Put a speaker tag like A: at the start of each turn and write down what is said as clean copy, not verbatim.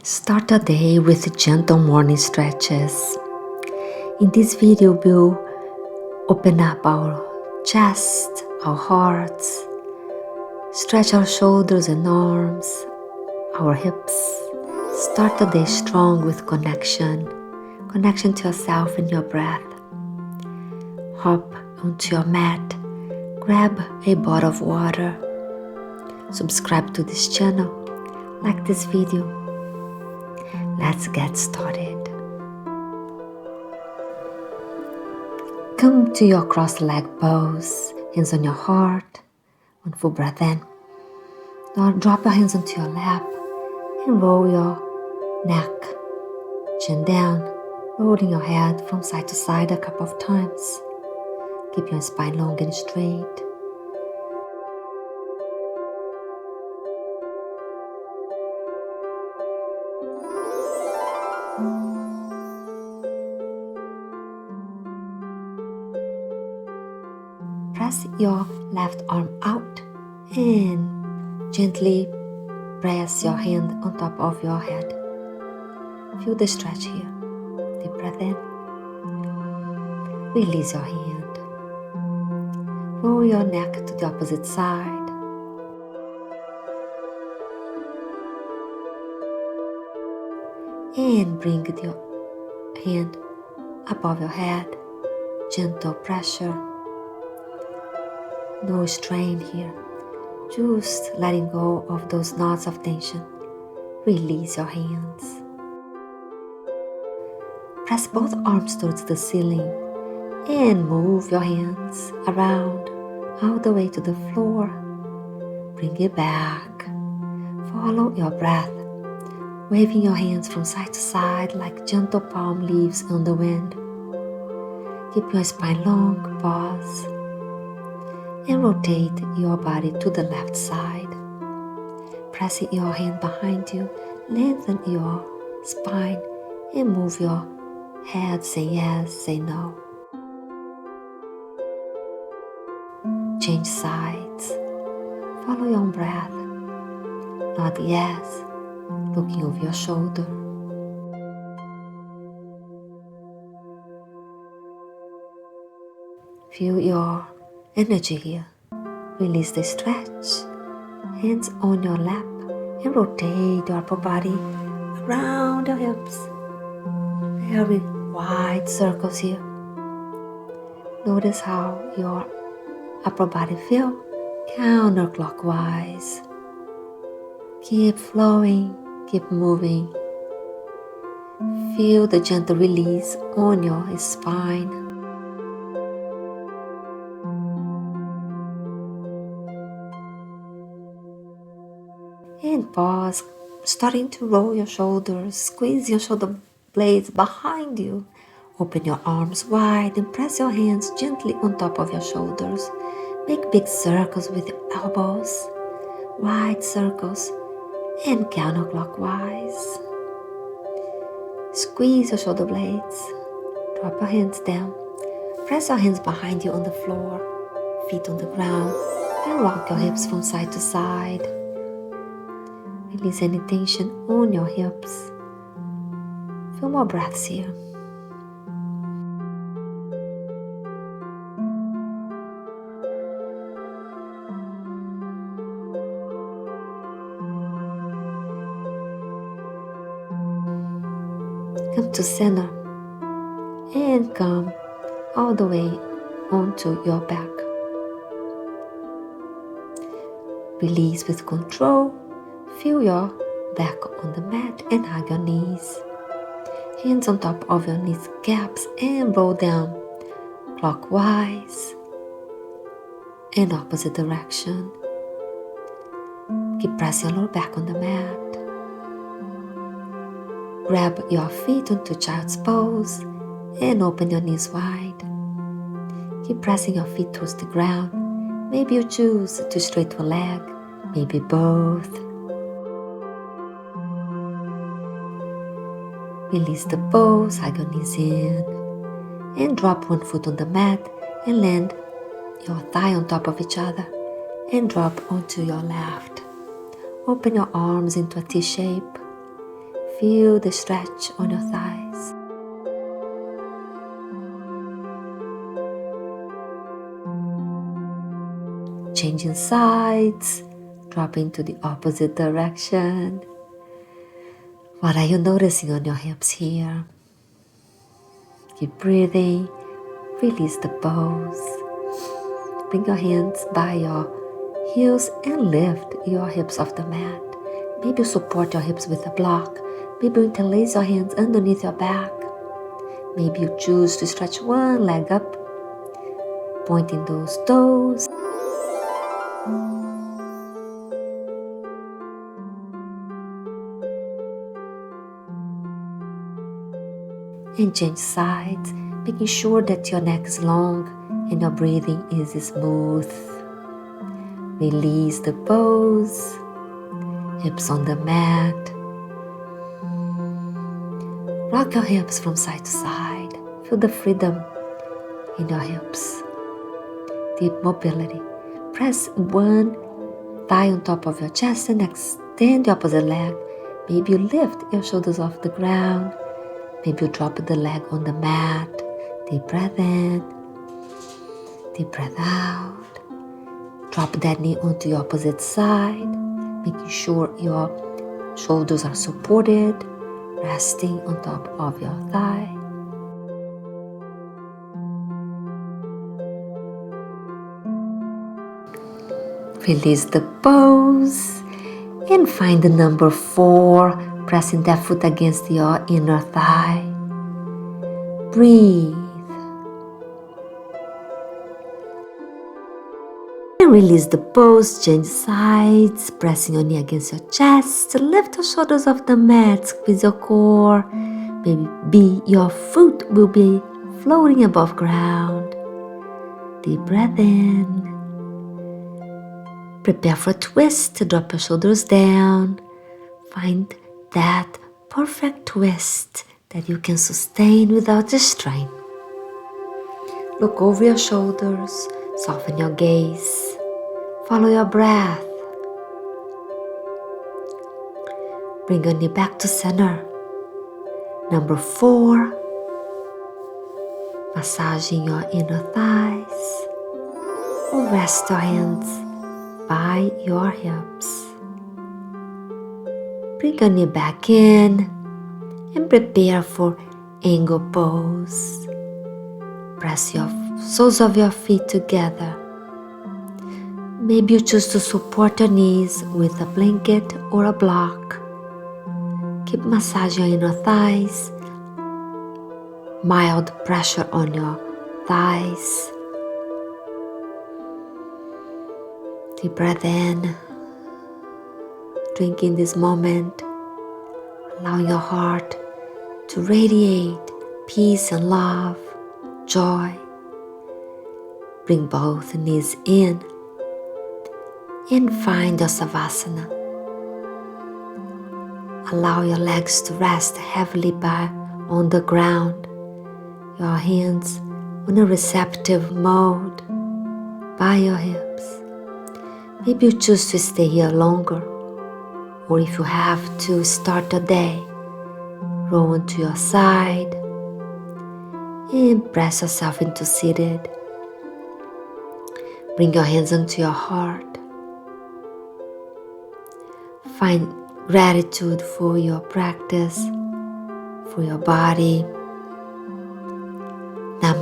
A: Start the day with gentle morning stretches. In this video, we'll open up our chest, our hearts, stretch our shoulders and arms, our hips. Start the day strong with connection to yourself and your breath. Hop onto your mat, grab a bottle of water, subscribe to this channel, like this video. Let's get started. Come to your cross-legged pose, hands on your heart, one full breath in. Now drop your hands onto your lap and roll your neck, chin down, rolling your head from side to side a couple of times. Keep your spine long and straight. Press your left arm out and gently press your hand on top of your head. Feel the stretch here. Deep breath in. Release your hand. Roll your neck to the opposite side. And bring your hand above your head. Gentle pressure. No strain here. Just letting go of those knots of tension. Release your hands. Press both arms towards the ceiling and move your hands around all the way to the floor. Bring it back. Follow your breath, waving your hands from side to side like gentle palm leaves on the wind. Keep your spine long, pause, and rotate your body to the left side. Pressing your hand behind you, lengthen your spine and move your head, say yes, say no. Change sides. Follow your own breath. Nod yes, looking over your shoulder. Feel your energy here. Release the stretch. Hands on your lap and rotate your upper body around your hips. Very wide circles here. Notice how your upper body feels counterclockwise. Keep flowing, keep moving. Feel the gentle release on your spine. And pause, starting to roll your shoulders, squeeze your shoulder blades behind you. Open your arms wide and press your hands gently on top of your shoulders. Make big circles with your elbows, wide circles and counterclockwise. Squeeze your shoulder blades, drop your hands down, press your hands behind you on the floor, feet on the ground, and rock your hips from side to side. Release any tension on your hips. Few more breaths here. Come to center and come all the way onto your back. Release with control. Feel your back on the mat and hug your knees. Hands on top of your knees gaps and roll down clockwise and opposite direction. Keep pressing your lower back on the mat. Grab your feet onto child's pose and open your knees wide. Keep pressing your feet towards the ground. Maybe you choose to straighten a leg, maybe both. Release the pose, hug your knees in, and drop one foot on the mat and land your thigh on top of each other and drop onto your left. Open your arms into a T shape. Feel the stretch on your thighs. Changing sides, dropping to the opposite direction. What are you noticing on your hips here? Keep breathing. Release the bows. Bring your hands by your heels and lift your hips off the mat. Maybe support your hips with a block. Maybe interlace your hands underneath your back. Maybe you choose to stretch one leg up, pointing those toes. And change sides, making sure that your neck is long and your breathing is smooth. Release the bows, hips on the mat. Rock your hips from side to side. Feel the freedom in your hips. Deep mobility. Press one thigh on top of your chest and extend the opposite leg. Maybe you lift your shoulders off the ground. Maybe you drop the leg on the mat. Deep breath in. Deep breath out. Drop that knee onto your opposite side, making sure your shoulders are supported, resting on top of your thigh. Release the bows and find the number 4, pressing that foot against your inner thigh. Breathe. And release the bows, change sides, pressing your knee against your chest. Lift your shoulders off the mat, squeeze your core. Maybe your foot will be floating above ground. Deep breath in. Prepare for a twist. Drop your shoulders down. Find that perfect twist that you can sustain without a strain. Look over your shoulders. Soften your gaze. Follow your breath. Bring your knee back to center. Number 4. Massaging your inner thighs. Or rest your hands by your hips. Bring your knee back in and prepare for angle pose. Press your soles of your feet together. Maybe you choose to support your knees with a blanket or a block. Keep massaging your inner thighs. Mild pressure on your thighs. Deep breath in. Drink in this moment, allowing your heart to radiate peace and love, joy. Bring both knees in and find your savasana. Allow your legs to rest heavily on the ground, your hands on a receptive mode by your hips. Maybe you choose to stay here longer, or if you have to start the day, roll onto your side and press yourself into seated. Bring your hands onto your heart. Find gratitude for your practice, for your body,